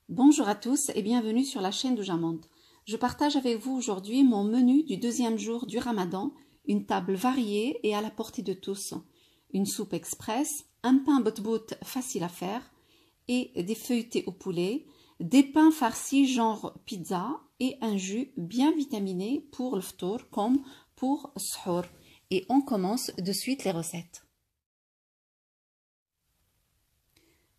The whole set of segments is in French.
Bonjour à tous et bienvenue sur la chaîne de Jamande. Je partage avec vous aujourd'hui mon menu du deuxième jour du Ramadan, une table variée et à la portée de tous. Une soupe express, un pain bout-bout facile à faire et des feuilletés au poulet, des pains farcis genre pizza et un jus bien vitaminé pour le ftour comme pour sahur. Et on commence de suite les recettes.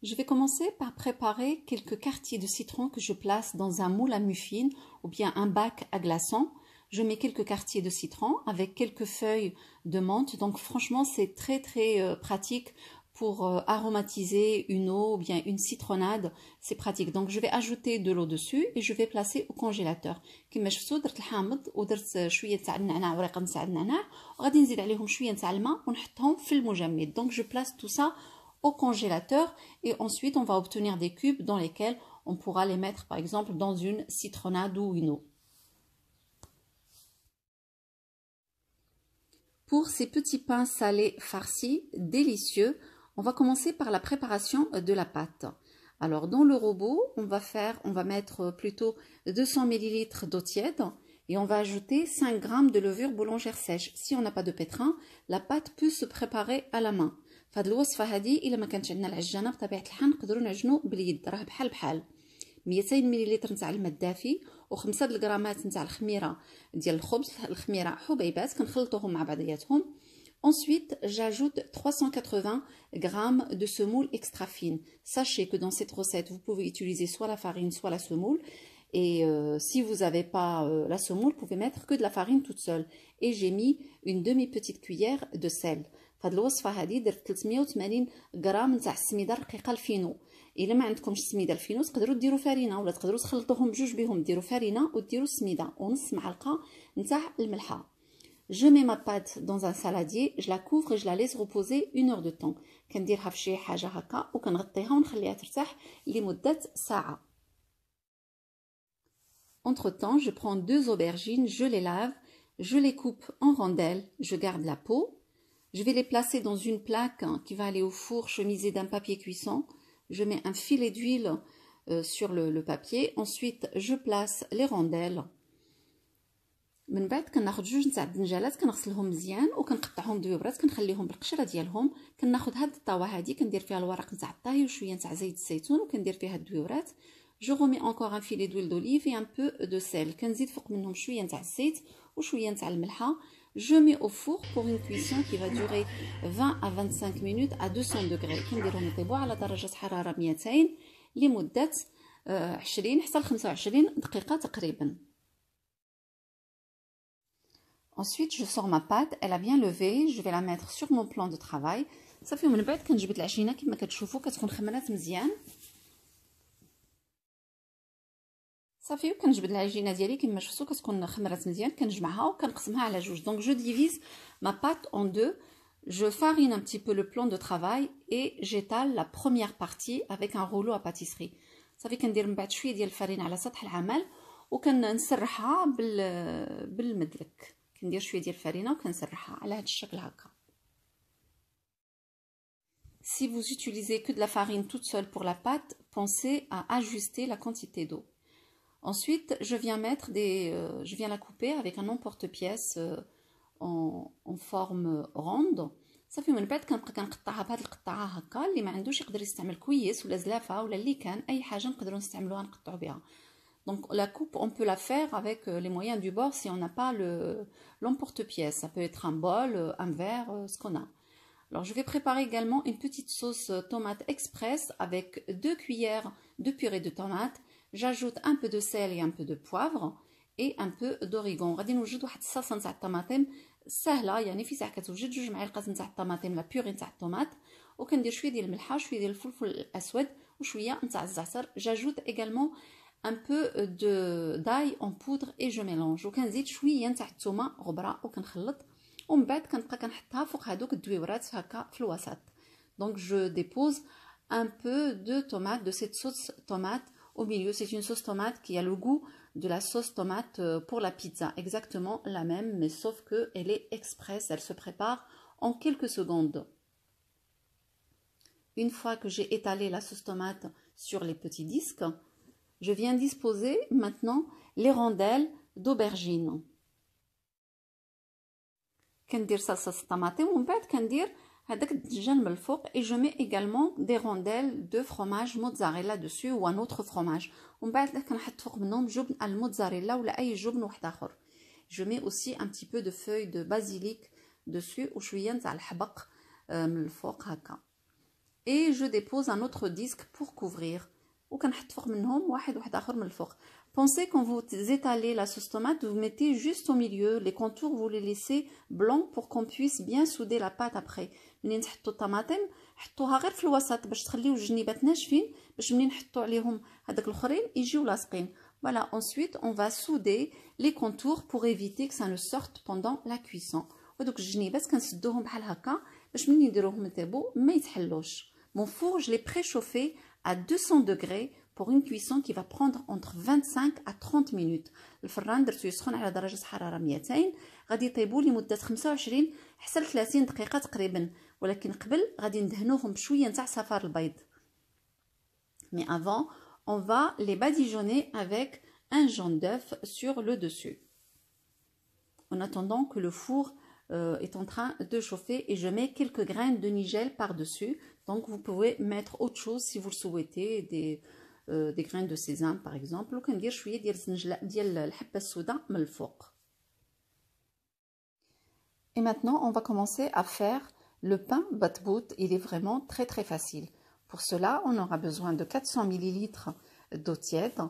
Je vais commencer par préparer quelques quartiers de citron que je place dans un moule à muffins ou bien un bac à glaçons. Je mets quelques quartiers de citron avec quelques feuilles de menthe. Donc franchement, c'est très pratique pour aromatiser une eau ou bien une citronnade. C'est pratique. Donc je vais ajouter de l'eau dessus et je vais placer au congélateur. كما شفتوا درت الحامض ودرت شويه تاع النعناع ورقه نتاع النعناع وغادي نزيد عليهم شويه تاع الماء ونحطهم في المجمد. Donc je place tout ça au congélateur et ensuite on va obtenir des cubes dans lesquels on pourra les mettre par exemple dans une citronnade ou une eau. Pour ces petits pains salés farcis délicieux, on va commencer par la préparation de la pâte. Alors dans le robot, on va mettre plutôt 200 ml d'eau tiède et on va ajouter 5 g de levure boulangère sèche. Si on n'a pas de pétrin, la pâte peut se préparer à la main. فهاد الوصفه هذه الا ما كانتش عندنا العجانه بطبيعه الحال نقدروا نعجنوا باليد راه بحال 200 ملل نتاع الماء الدافي و5 الغرامات نتاع الخميره ديال الخبز الخميره حبيبات كنخلطوهم مع بعضياتهم. Ensuite, j'ajoute 380 g de semoule extra fine. Sachez que dans cette recette, vous pouvez utiliser soit la farine, soit la semoule. Et si vous n'avez pas la semoule, vous pouvez mettre que de la farine toute seule. Et j'ai mis une demi-petite cuillère de sel. فهاد الوصفه هذه درت 380 غرام نتاع السميده الرقيقه الفينو. الا ما عندكمش السميده الفينو تقدروا ديروا فرينه ولا تقدروا تخلطوهم بجوج بهم ديروا فرينه وديروا السميده ونص معلقه نتاع الملحه. Je mets ma pâte dans un saladier, je la couvre et je la laisse reposer 1 heure de temps. كنديرها في شي حاجه هكا وكنغطيها ونخليها ترتاح لمده ساعه. Entre temps, je prends 2 aubergines, je les lave, je les coupe en rondelles, je garde la peau. Je vais les placer dans une plaque qui va aller au four chemisée d'un papier cuisson. Je mets un filet d'huile sur le papier. Ensuite, je place les rondelles. من بعد كناخذ جوج نتاع الدنجالات كنغسلهم مزيان وكنقطعهم دويبرات كنخليهم بالقشره ديالهم. كناخذ هاد الطاوه هادي كندير فيها الورق نتاع الطهي وشويه نتاع زيت الزيتون وكندير فيها الدويبرات. Je remets encore un filet d'huile d'olive et un peu de sel. كنزيد فوق منهم شويه نتاع الزيت وشويه نتاع الملحه. Je mets au four pour une cuisson qui va durer 20 à 25 minutes à 200 degrés. كنديرهم يطيبوا على درجة حرارة 200 لمدة 20 حتى ل 25 دقيقة تقريبا. Ensuite, je sors ma pâte, elle a bien levé, je vais la mettre sur mon plan de travail. صافي ومن بعد كنجبد العجينة كما كتشوفوا كتكون خمرات مزيان. صافي وكنجبد العجينه ديالي كما شفتوا كتكون خمرات مزيان كنجمعها وكنقسمها على جوج. Donc je divise ma pâte en deux, je farine un petit peu le plan de travail et j'étale la première partie avec un rouleau à pâtisserie. صافي كندير من بعد شويه ديال الفرينه على سطح العمل وكنسرحها بالمدلك. كندير شويه ديال الفرينه وكنسرحها على هذا الشكل هكا. Si vous utilisez que de la farine toute seule pour la pâte, pensez à ajuster la quantité d'eau. Ensuite, je viens la couper avec un emporte-pièce en forme ronde. صافي من بعد كنبقى كنقطعها بهاد القطعه هكا. اللي ما عندوش يقدر يستعمل كويس ولا زلافه ولا اللي كان اي حاجه نقدروا نستعملوها نقطعوا بها. Donc la coupe on peut la faire avec les moyens du bord si on n'a pas l'emporte-pièce. Ça peut être un bol, un verre, ce qu'on a. Alors je vais préparer également une petite sauce tomate express avec 2 cuillères de purée de tomate. J'ajoute un peu de sel et un peu de poivre et un peu d'origan. غادي نوجد واحد الصلصه نتاع الطماطم سهله يعني في ساعه كتوجد 2 معالق نتاع الطماطم لا بيوري نتاع الطوماط وكندير شويه ديال الملحه وشويه ديال الفلفل الاسود وشويه نتاع الزعتر. J'ajoute également un peu d'ail en poudre et je mélange وكنزيد شويه نتاع الثومه غبره وكنخلط ومن بعد كنبقى كنحطها فوق هذوك الدويورات هكا في الوسط. Donc je dépose un peu de tomate de cette sauce tomate au milieu. C'est une sauce tomate qui a le goût de la sauce tomate pour la pizza, exactement la même, mais sauf qu'elle est express, elle se prépare en quelques secondes. Une fois que j'ai étalé la sauce tomate sur les petits disques, je viens disposer maintenant les rondelles d'aubergine. كندير صلصة الطماطم ومن بعد كندير هذاك الدجاج من الفوق et je mets également des rondelles de fromage mozzarella dessus ou un autre fromage. ومن بعد كنحط فوق منهم جبن الموتزاريلا ولا اي جبن واحد اخر. Je mets aussi un petit peu de feuilles de basilic dessus وشويه نتاع الحبق من الفوق هكا. Et je dépose un autre disque pour couvrir. وكنحط فوق منهم واحد اخر من الفوق. Pensez quand vous étalez la sauce tomate, vous mettez juste au milieu, les contours vous les laissez blancs pour qu'on puisse bien souder la pâte après. منين تحطوا الطماطم حطوها غير في الوسط باش تخليو الجنيبات ناشفين باش منين نحطوا عليهم هذاك الاخرين يجيو لاصقين. Voilà, ensuite on va souder les contours pour éviter que ça ne sorte pendant la cuisson. ودوك الجنيبات كنسدوهم بحال هكا باش منين نديروهم نطيبوا ما يتحلوش. Mon four, je l'ai préchauffé à 200 degrés pour une cuisson qui va prendre entre 25 à 30 minutes. الفران درتو يسخن على درجة حرارة 200 غادي يطيبوا لمدة 25 حتى ل 30 دقيقة تقريبا ولكن قبل غادي ندهنوهم بشوية نتاع صفار البيض. Mais avant, on va les badigeonner avec un jaune d'œuf sur le dessus. En attendant que le four est en train de chauffer et je mets quelques graines de nigel par-dessus. Donc vous pouvez mettre autre chose si vous le souhaitez, des graines de sésame par exemple. وكندير شويه ديال الحبه السوداء من الفوق. Et maintenant on va commencer à faire le pain batbout. Il est vraiment très très facile. Pour cela on aura besoin de 400 ml d'eau tiède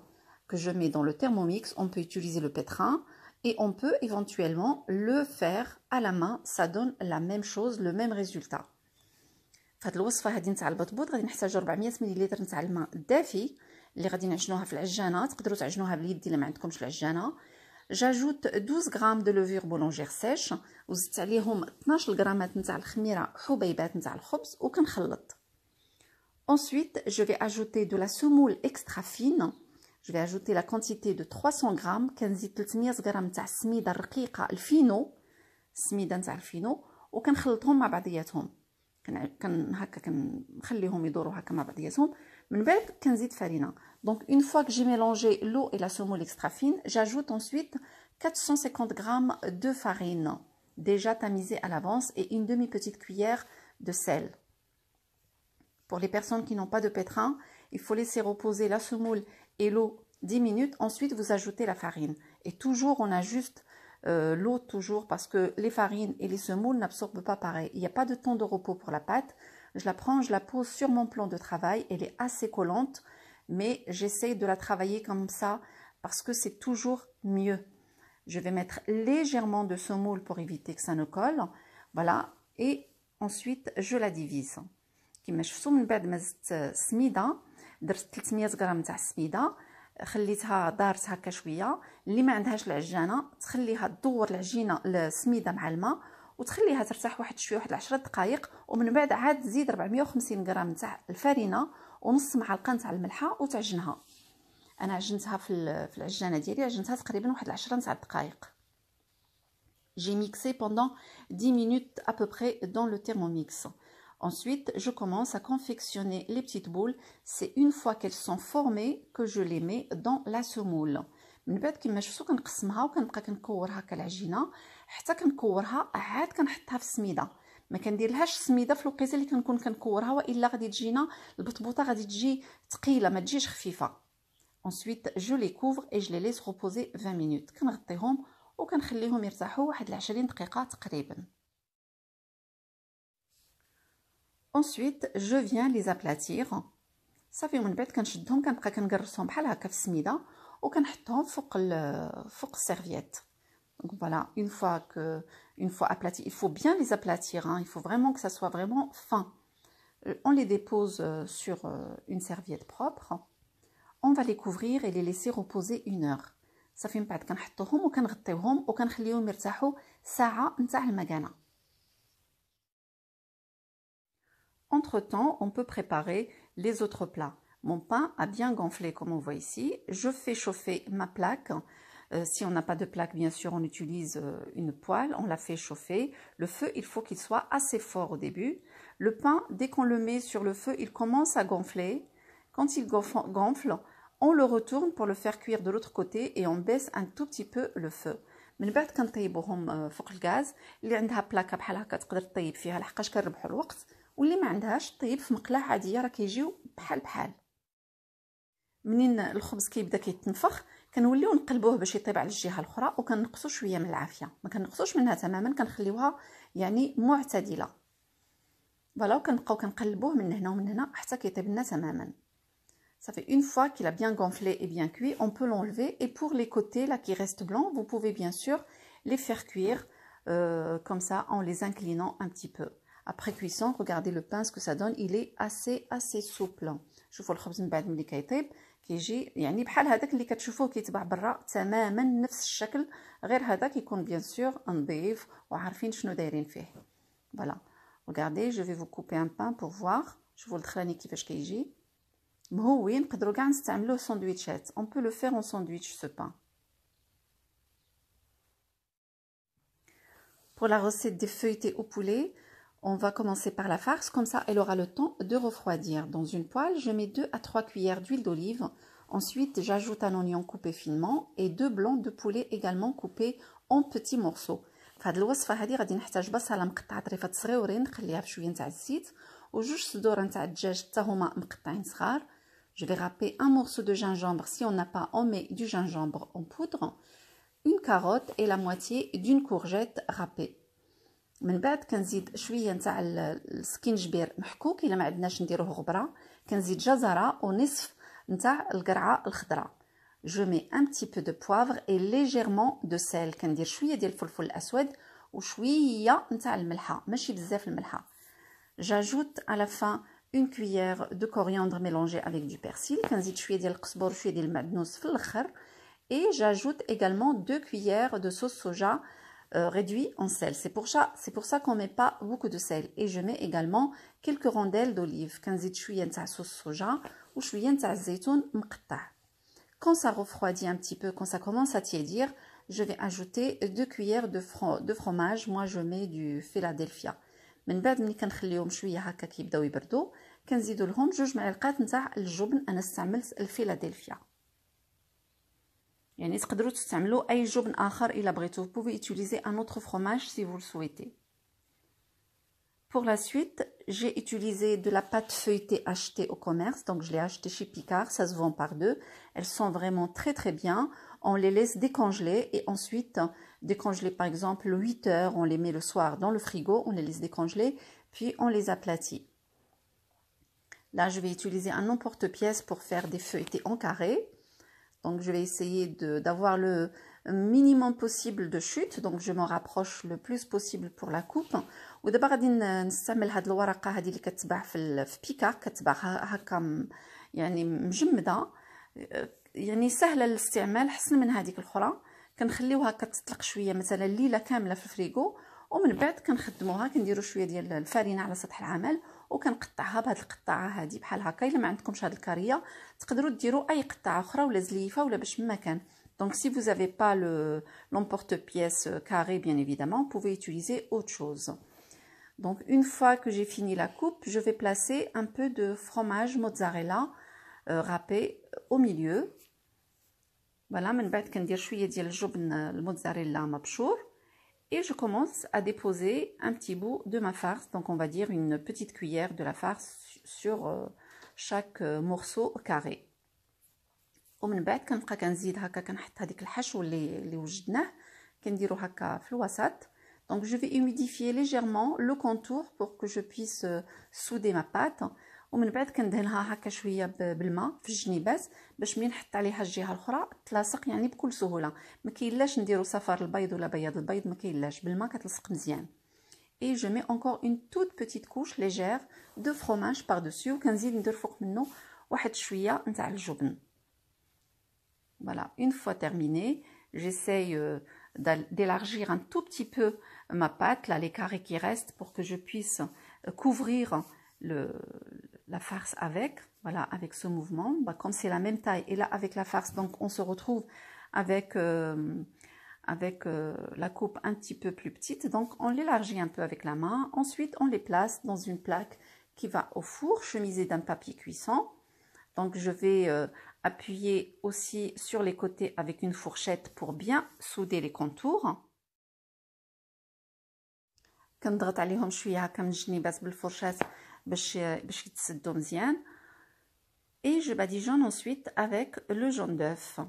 que je mets dans le thermomix. On peut utiliser le pétrin et on peut éventuellement le faire à la main. Ça donne la même chose, le même résultat. في هذه الوصفه هذه نتاع البطبوط غادي نحتاجو 400 ملل نتاع الماء دافي اللي غادي نعجنوها في العجانه. تقدروا تعجنوها باليد الا ما عندكمش العجانه. جاجوت 12 غرام دو لوفور بولونجير سيش وزدت عليهم 12 غرامات نتاع الخميره حبيبات نتاع الخبز وكنخلط. Ensuite, je vais ajouter de la semoule extra fine. Je vais ajouter la quantité de 300 grammes. كنزيد 300 غرام نتاع السميده الرقيقه الفينو. السميده نتاع الفينو وكنخلطهم مع بعضياتهم. هكا كنخليهم يدوروا هكا مع بعضياتهم. من بعد كنزيد farine. Donc une fois que j'ai mélangé l'eau et la semoule extra fine, j'ajoute ensuite 450 grammes de farine déjà tamisée à l'avance et une demi-petite cuillère de sel. Pour les personnes qui n'ont pas de pétrin, il faut laisser reposer la semoule et l'eau 10 minutes. Ensuite, vous ajoutez la farine. Et toujours, on ajuste l'eau toujours parce que les farines et les semoules n'absorbent pas pareil. Il n'y a pas de temps de repos pour la pâte. Je la prends, je la pose sur mon plan de travail. Elle est assez collante, mais j'essaye de la travailler comme ça parce que c'est toujours mieux. Je vais mettre légèrement de semoule pour éviter que ça ne colle. Voilà. Et ensuite, je la divise. كما شفتوا من بعد ما زدت سميده درت 300 غرام تاع السميده خليتها دارت هكا شويه. اللي ما عندهاش العجانه تخليها تدور العجينه السميده مع الماء وتخليها ترتاح واحد شويه واحد 10 دقائق ومن بعد عاد تزيد 450 غرام تاع الفرينه ونص معلقه تاع الملحه وتعجنها. انا عجنتها في العجانه ديالي عجنتها تقريبا واحد 10 تاع الدقائق. J'ai mixé pendant 10 minutes à peu près dans le Thermomix. Ensuite, je commence à confectionner les petites boules. C'est une fois qu'elles sont formées que je les mets dans la semoule. من بعد كما شفتوا كنقسمها وكنبقى كنكور هكا العجينه حتى كنكورها عاد كنحطها في السميده. ما كنديرلهاش السميده في الوقيته اللي كنكون كنكورها والا غادي تجينا البطبوطه غادي تجي ثقيله ما تجيش خفيفه. Ensuite, je les couvre et je les laisse reposer 20 minutes. كنغطيهم وكنخليهم يرتاحوا واحد 20 دقيقه تقريبا. Ensuite, je viens les aplatir. صافي ومن بعد كنشدهم كنبقى كنقرصهم بحال هكا في السميده وكنحطهم فوق السيرفييت. Donc voilà, une fois aplati, il faut bien les aplatir, hein, il faut vraiment que ça soit vraiment fin. On les dépose sur une serviette propre. On va les couvrir et les laisser reposer 1 heure. صافي من بعد كنحطوهم وكنغطيوهم وكنخليهم يرتاحوا ساعه نتاع المكانه. Entre-temps, on peut préparer les autres plats. Mon pain a bien gonflé comme on voit ici. Je fais chauffer ma plaque. Si on n'a pas de plaque, bien sûr, on utilise une poêle. On la fait chauffer. Le feu, il faut qu'il soit assez fort au début. Le pain, dès qu'on le met sur le feu, il commence à gonfler. Quand il gonfle, On le retourne pour le faire cuire de l'autre côté et on baisse un tout petit peu le feu. من بعد كنطيبوهم فوق الغاز. اللي عندها بلاكه بحال هكا تقدر تطيب فيها لحقاش كنربحوا الوقت، واللي ما عندهاش طيب في مقله عاديه راه كيجيو بحال بحال. منين الخبز كيبدا كيتنفخ كنوليو نقلبوه باش يطيب على الجهه الاخرى، وكنقصوا شويه من العافيه، ما كنقصوش منها تماما، كنخليوها يعني معتدله. فوالا وكنبقاو كنقلبوه من هنا ومن هنا حتى كيطيب لنا تماما. Ça fait une fois qu'il a bien gonflé et bien cuit, on peut l'enlever. Et pour les côtés là qui restent blancs, vous pouvez bien sûr les faire cuire comme ça en les inclinant un petit peu. Après cuisson, regardez le pain, ce que ça donne, il est assez souple. شوفوا الخبز من بعد ملي كيطيب كيجي يعني بحال هذاك اللي كتشوفوه كيتباع برا تماما نفس الشكل، غير هذا كيكون bien sûr نظيف وعارفين شنو دايرين فيه. Voilà. Regardez, je vais vous couper un pain pour voir. شوفوا الدخلاني كيفاش كيجي. مهوي نقدروا كاع نستعملوه ساندويتشات. On peut le faire en sandwich ce pain. Pour la recette des feuilletés au poulet, on va commencer par la farce, comme ça elle aura le temps de refroidir. Dans une poêle, je mets 2 à 3 cuillères d'huile d'olive. Ensuite, j'ajoute un oignon coupé finement et 2 blancs de poulet également coupés en petits morceaux. في هذه الوصفه هذه غادي نحتاج بصله مقطعه طريفات صغيورين نخليها في شويه نتاع الزيت، وجوج صدور نتاع الدجاج حتى هما مقطعين صغار. Je vais râper un morceau de gingembre. Si on n'a pas, on met du gingembre en poudre. Une carotte et la moitié d'une courgette râpée. من بعد كنزيد شويه نتاع السكينجبير محكوك، الا ما عندناش نديروه غبره. كنزيد جزره ونصف نتاع القرعه الخضراء. Je mets un petit peu de poivre et légèrement de sel. كندير شويه ديال الفلفل الاسود وشويه نتاع الملحه، ماشي بزاف الملحه. J'ajoute à la fin une cuillère de coriandre mélangée avec du persil. كنزيد شويه ديال القزبر وشويه ديال المعدنوس في الاخر. Et j'ajoute également 2 cuillères de sauce soja réduit en sel. C'est pour ça qu'on met pas beaucoup de sel. Et je mets également quelques rondelles d'olive. كنزيد شويه نتاع sauce soja وشويه نتاع الزيتون مقطع. Quand ça refroidit un petit peu, quand ça commence à tiédir, je vais ajouter 2 cuillères de fromage. Moi, je mets du Philadelphia. من بعد ملي كنخليهم شويه هكا كيبداو يبردوا كنزيدوا لهم 2 معالق نتاع الجبن. انا استعملت الفيلادلفيا، يعني تقدروا تستعملوا اي جبن اخر الا بغيتوا. Vous pouvez utiliser un autre fromage si vous le souhaitez. Pour la suite, j'ai utilisé de la pâte feuilletée achetée au commerce. Donc je l'ai achetée chez Picard, ça se vend par 2. Elles sont vraiment très bien. On les laisse décongeler et ensuite décongeler par exemple 8 heures. On les met le soir dans le frigo, on les laisse décongeler, puis on les aplatit. Là, je vais utiliser un emporte-pièce pour faire des feuilletés en carré. Donc je vais essayer d'avoir le minimum possible de chute. Donc je me rapproche le plus possible pour la coupe. ودابا غادي نستعمل هاد الورقه هذه اللي كتباع في بيكار، كتباع هكا يعني مجمده، يعني سهله الاستعمال حسن من هذيك الاخرى. كنخليوها كتطلق شويه مثلا ليله كامله في الفريغو، ومن بعد كنخدموها كنديروا شويه ديال الفرينه على سطح العمل وكنقطعها بهاد القطاعه هذه بحال هكا. الا ما عندكمش هاد الكاريه تقدروا ديروا اي قطعه اخرى ولا زليفه ولا باش ما كان. Donc si vous n'avez pas l'emporte-pièce carré, bien évidemment, vous pouvez utiliser autre chose. Donc une fois que j'ai fini la coupe, je vais placer un peu de fromage mozzarella râpé au milieu. Voilà, من بعد كندير شويه ديال الجبن الموتزاريلا مبشور. Et je commence à déposer un petit bout de ma farce. Donc on va dire une petite cuillère de la farce sur chaque morceau carré. ومن بعد كنبقى كنزيد هكا كنحط هذيك الحشو اللي وجدناه كنديرو هكا في الوسط. Donc je vais humidifier légèrement le contour pour que je puisse souder ma pâte. ومن بعد كندهنها هكا شويه بالماء في الجنيبات باش ملي نحط عليها الجهه الاخرى تلاصق يعني بكل سهوله. ما كاينلاش نديرو صفار البيض ولا بياض البيض، ما كاينلاش، بالماء كتلصق مزيان. Et je mets encore une toute petite couche légère de fromage par-dessus وكنزيد ندير فوق منه واحد شويه نتاع الجبن. Voilà, une fois terminé, j'essaye d'élargir un tout petit peu ma pâte, là, les carrés qui restent, pour que je puisse couvrir la farce avec, voilà, avec ce mouvement. Bah, comme c'est la même taille, et là, avec la farce, donc on se retrouve avec, la coupe un petit peu plus petite. Donc on l'élargit un peu avec la main. Ensuite, on les place dans une plaque qui va au four, chemisée d'un papier cuisson. Donc je vais Appuyez aussi sur les côtés avec une fourchette pour bien souder les contours. كنضغط عليهم شويه هكا من الجنيبات بالفرشاه باش يتسدوا مزيان. Et je badigeonne ensuite avec le jaune d'œuf.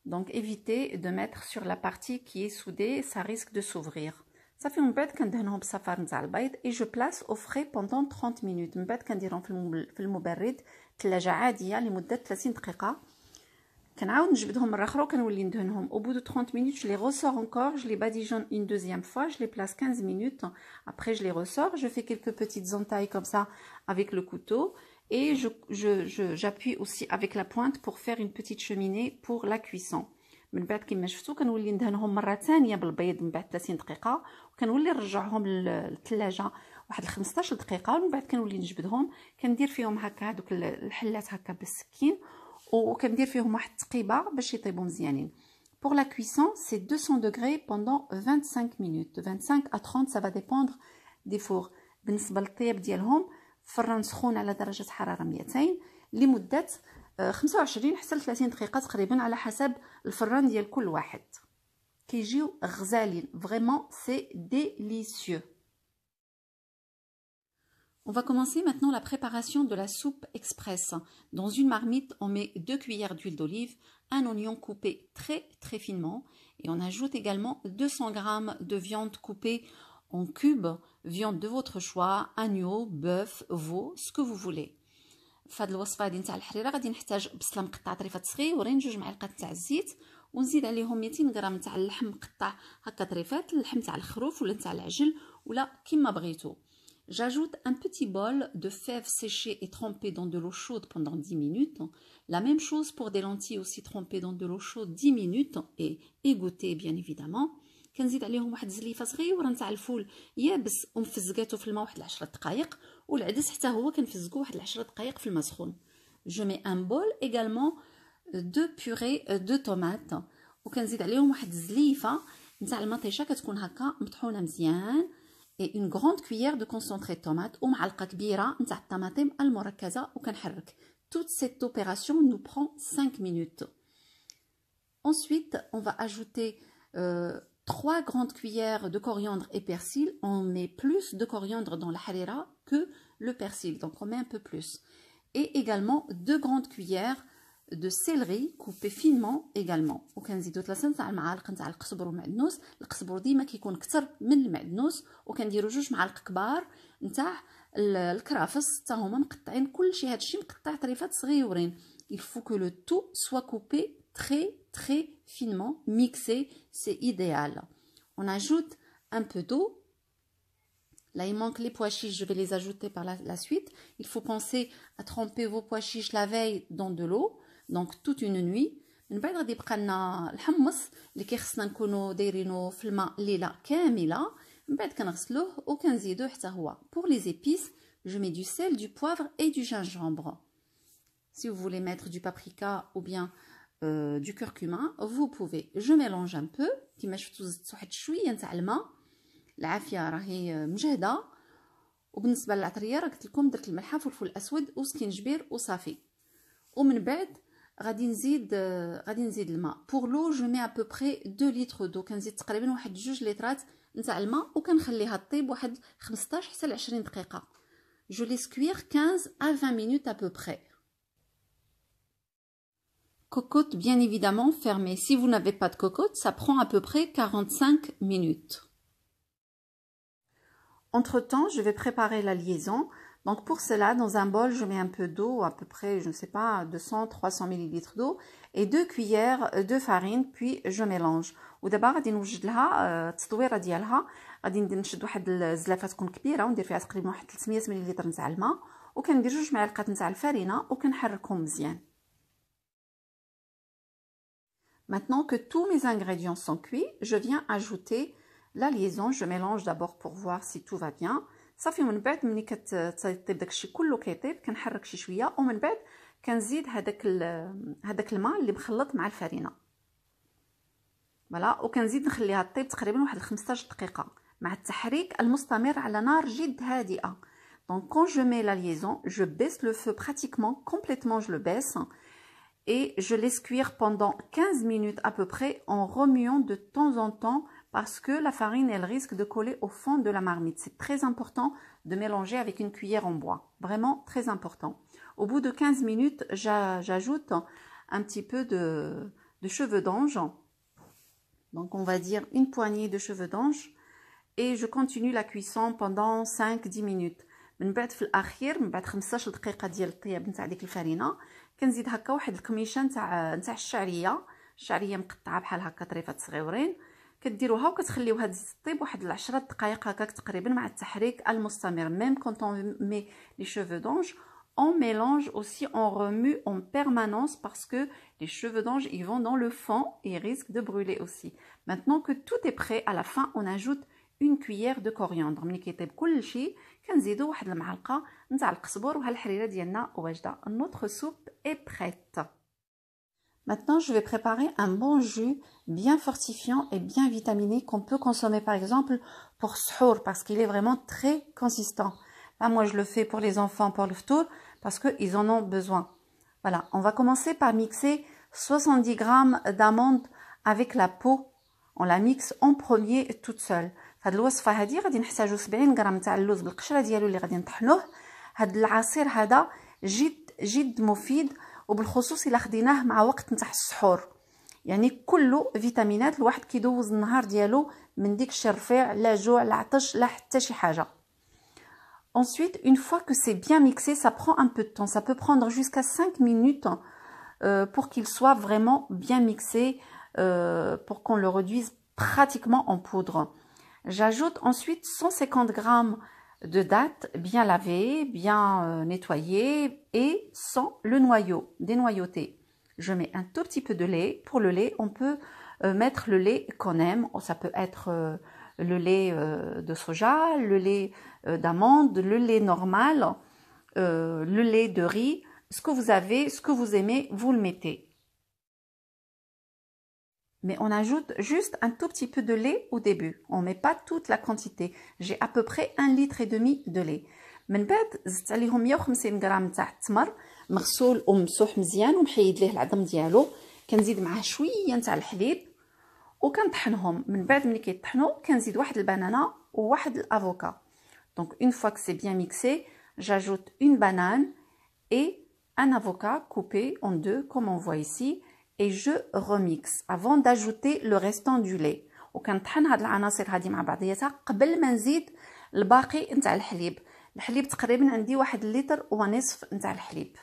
Donc évitez de mettre sur la partie qui est soudée, ça risque de s'ouvrir. Ça fait من بعد كندهنهم بالصفار نتاع البيض et je place au frais pendant 30 minutes. من بعد كنديرهم في المبرد ثلاجه عاديه لمده 30 دقيقه. كنعاود نجبدهم مره اخرى وكنولي ندهنهم. Au bout de 30 minutes, je les ressors encore, je les badigeonne une deuxième fois, je les place 15 minutes. Après, je les ressors, je fais quelques petites entailles comme ça avec le couteau et j'appuie aussi avec la pointe pour faire une petite cheminée pour la cuisson. من بعد كما شفتوا كنولي ندهنهم مره ثانيه بالبيض من بعد 30 دقيقه وكنولي نرجعهم للثلاجه واحد 15 دقيقه ومن بعد كنولي نجبدهم. كندير فيهم هكا هذوك الحلات هكا بالسكين وكندير فيهم واحد التقيبه باش يطيبوا مزيانين. Pour la cuisson, c'est 200 degrés pendant 25 minutes. 25 à 30, ça va dépendre des fours. بالنسبه للطياب ديالهم فران سخون على درجه حراره 200 لمده 25 حتى ل 30 دقيقه تقريبا على حسب الفران ديال كل واحد. كيجيو غزالين فريمون سي ديليسيeux. On va commencer maintenant la préparation de la soupe express. Dans une marmite, on met 2 cuillères d'huile d'olive, un oignon coupé très finement et on ajoute également 200 g de viande coupée en cubes, viande de votre choix, agneau, bœuf, veau, ce que vous voulez. في هذه الوصفه هذه نتاع الحريره غادي نحتاج بصله مقطعه طريفات صغيورين، 2 معالق تاع الزيت، ونزيد عليهم 200 غرام تاع اللحم مقطع هكا طريفات، اللحم تاع الخروف ولا تاع العجل ولا كيما بغيتو. J'ajoute un petit bol de fèves séchées et trempées dans de l'eau chaude pendant 10 minutes. La même chose pour des lentilles aussi trempées dans de l'eau chaude 10 minutes et égouttées bien évidemment. كنزيد عليهم واحد الزليفه صغيره نتاع الفول يابس ومفزقاتو في الماء واحد 10 دقائق، والعدس حتى هو كنفزقو واحد 10 دقائق في الماء سخون. Je mets un bol également de purée de tomates وكنزيد عليهم واحد الزليفه نتاع المطيشه كتكون هكا مطحونه مزيان et une grande cuillère de concentré de tomate ومعلقه كبيره نتاع الطماطم المركزه وكنحرك. Toute cette opération nous prend 5 minutes. Ensuite, on va ajouter 3 grandes cuillères de coriandre et persil. On met plus de coriandre dans la harira que le persil, donc on met un peu plus. Et également 2 grandes cuillères de céleri coupé finement également. وكنزيدو 3 معالق نتاع القزبر والمعدنوس. القزبر ديما كيكون اكثر من المعدنوس، وكنديرو 2 معالق كبار نتاع الكرافس حتى هما مقطعين، كلشي هادشي مقطع طريفات صغيورين. Il faut que le tout soit coupé très finement, mixé, c'est idéal. On ajoute un peu d'eau. Là, il manque les pois chiches, je vais les ajouter par la suite. Il faut penser à tremper vos pois chiches la veille dans de l'eau, donc toute une nuit. من بعد غادي يبقى لنا الحمص اللي كيخصنا نكونوا دايرينه في الماء ليله كامله. من بعد كنغسلوه وكنزيدوه حتى هو. Pour les épices, je mets du sel, du poivre et du gingembre. Si vous voulez mettre du paprika ou bien du curcuma, vous pouvez. Je mélange un peu. كيما شفتوا زدت واحد شويه نتاع الماء. العافيه راهي مجهده. وبالنسبه للعطريه راه قلت لكم درت الملحه والفلفل الاسود وسكينجبير وصافي. ومن بعد غادي نزيد الماء. Pour l'eau, je mets à peu près 2 litres d'eau. كنزيد تقريبا واحد 2 لترات نتاع الماء وكنخليها طيب واحد 15 حتى ل 20 دقيقه. Je laisse cuire 15 à 20 minutes à peu près. Cocotte bien évidemment fermée. Si vous n'avez pas de cocotte, ça prend à peu près 45 minutes. Entre-temps, je vais préparer la liaison. Donc pour cela, dans un bol, je mets un peu d'eau, à peu près, je ne sais pas, 200-300 ml d'eau et 2 cuillères de farine, puis je mélange. ودابا غادي نوجد لها التطويره ديالها. غادي نشد واحد الزلافه تكون كبيره وندير فيها تقريبا واحد 300 ملل نتاع الماء وكندير 2 معالق نتاع الفرينه وكنحركهم مزيان. Maintenant que tous mes ingrédients sont cuits, je viens ajouter la liaison. Je mélange d'abord pour voir si tout va bien. صافي من بعد ملي كتطيب داكشي كله كيطيب كنحرك شي شويه ومن بعد كنزيد هذاك الماء اللي مخلط مع الفرينه. فوالا وكنزيد نخليها طيب تقريبا واحد 15 دقيقه مع التحريك المستمر على نار جد هادئه. Donc quand je mets la liaison, je baisse le feu pratiquement complètement, je le baisse. et je laisse cuire pendant 15 minutes à peu près en remuant de temps en temps parce que la farine, elle risque de coller au fond de la marmite. C'est très important de mélanger avec une cuillère en bois. Vraiment très important. Au bout de 15 minutes, j'ajoute un petit peu de cheveux d'ange. Donc, on va dire une poignée de cheveux d'ange. Et je continue la cuisson pendant 5-10 minutes. من بعد في الاخير من بعد 15 دقيقه ديال الطياب نتاع ديك الفرينه كنزيد هكا واحد الكميشه نتاع الشعريه مقطعه بحال هكا طريفات صغيورين كديروها وكتخليوها تزيد طيب واحد 10 دقائق هكاك تقريبا مع التحريك المستمر. même quand on met les cheveux d'ange on mélange aussi, on remue en permanence parce que les cheveux d'ange ils vont dans le fond et risquent de brûler aussi. Maintenant que tout est prêt, à la fin on ajoute une cuillère de coriandre. ملي كيطيب كلشي كنزيدو واحد المعلقه نتاع القزبر وهالحريره ديالنا واجده. Notre soupe est prête. Maintenant, je vais préparer un bon jus bien fortifiant et bien vitaminé qu'on peut consommer par exemple pour suhour parce qu'il est vraiment très consistant. Là, moi, je le fais pour les enfants pour le ftour parce qu'ils en ont besoin. Voilà, on va commencer par mixer 70 grammes d'amandes avec la peau. On la mixe en premier toute seule. هاد الوصفه هذه غادي نحتاجو 70 غرام تاع اللوز بالقشره ديالو اللي غادي نطحنوه. هاد العصير هذا جد مفيد وبالخصوص الا خديناه مع وقت نتاع السحور. يعني كله فيتامينات الواحد كيدوز النهار ديالو من ديك الشي رفيع لا جوع لا عطش لا حتى شي حاجه. Ensuite, une fois que c'est bien mixé, ça prend un peu de temps. Ça peut prendre jusqu'à 5 minutes pour qu'il soit vraiment bien mixé, pour qu'on le réduise pratiquement en poudre. J'ajoute ensuite 150 grammes de dattes bien lavées, bien nettoyées et sans le noyau, dénoyauté. Je mets un tout petit peu de lait. Pour le lait, on peut mettre le lait qu'on aime. Ça peut être le lait de soja, le lait d'amande, le lait normal, le lait de riz. Ce que vous avez, ce que vous aimez, vous le mettez. Mais on ajoute juste un tout petit peu de lait au début. On ne met pas toute la quantité. J'ai à peu près 1,5 litre de lait. من بعد زدت عليهم 150 غرام تاع التمر مغسول وممسوح مزيان ومحيد ليه العظم ديالو. كنزيد معاه شويه نتاع الحليب وكنطحنهم. من بعد ملي كيطحنوا كنزيد واحد البنانه وواحد الافوكا. Donc une fois que c'est bien mixé, j'ajoute une banane et un avocat coupé en deux comme on voit ici. Et je remixe avant d'ajouter le restant du lait. وكنطحن هاد العناصر هادي مع بعضياتها قبل ما نزيد الباقي نتاع الحليب. الحليب تقريبا عندي 1 لتر ونصف نتاع الحليب.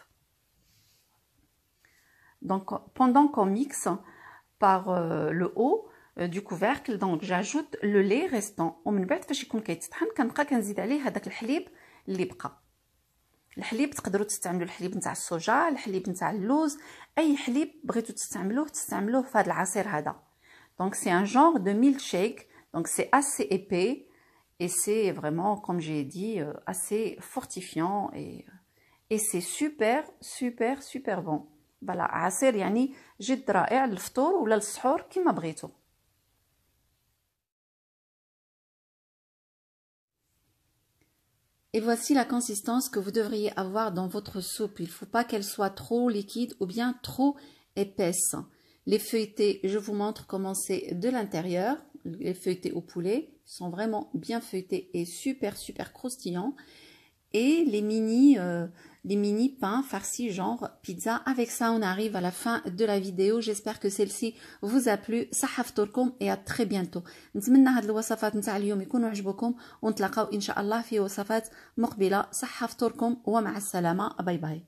Donc pendant qu'on mixe par le haut du couvercle, donc j'ajoute le lait restant. ومن بعد فاش يكون كيتطحن كنبقى كنزيد عليه هذاك الحليب اللي بقى. الحليب تقدروا تستعملوا الحليب نتاع الصوجا، الحليب نتاع اللوز، اي حليب بغيتوا تستعملوه في هذا العصير هذا. Donc c'est un genre de milkshake, donc c'est assez épais et c'est vraiment comme j'ai dit assez fortifiant et c'est super bon. Voilà, عصير يعني جد رائع للفطور ولا للسحور كما بغيتوا. Et voici la consistance que vous devriez avoir dans votre soupe. Il ne faut pas qu'elle soit trop liquide ou bien trop épaisse. Les feuilletés, je vous montre comment c'est de l'intérieur. Les feuilletés au poulet sont vraiment bien feuilletés et super croustillants. Et les mini pains farcis genre pizza. Avec ça, on arrive à la fin de la vidéo. J'espère que celle-ci vous a plu. صحة فطوركم et à très bientôt. نتمنى هاد الوصفات نتاع اليوم يكونوا عجبوكم ونتلاقاو إن شاء الله في وصفات مقبلة. صحة فطوركم ومع السلامة. باي باي.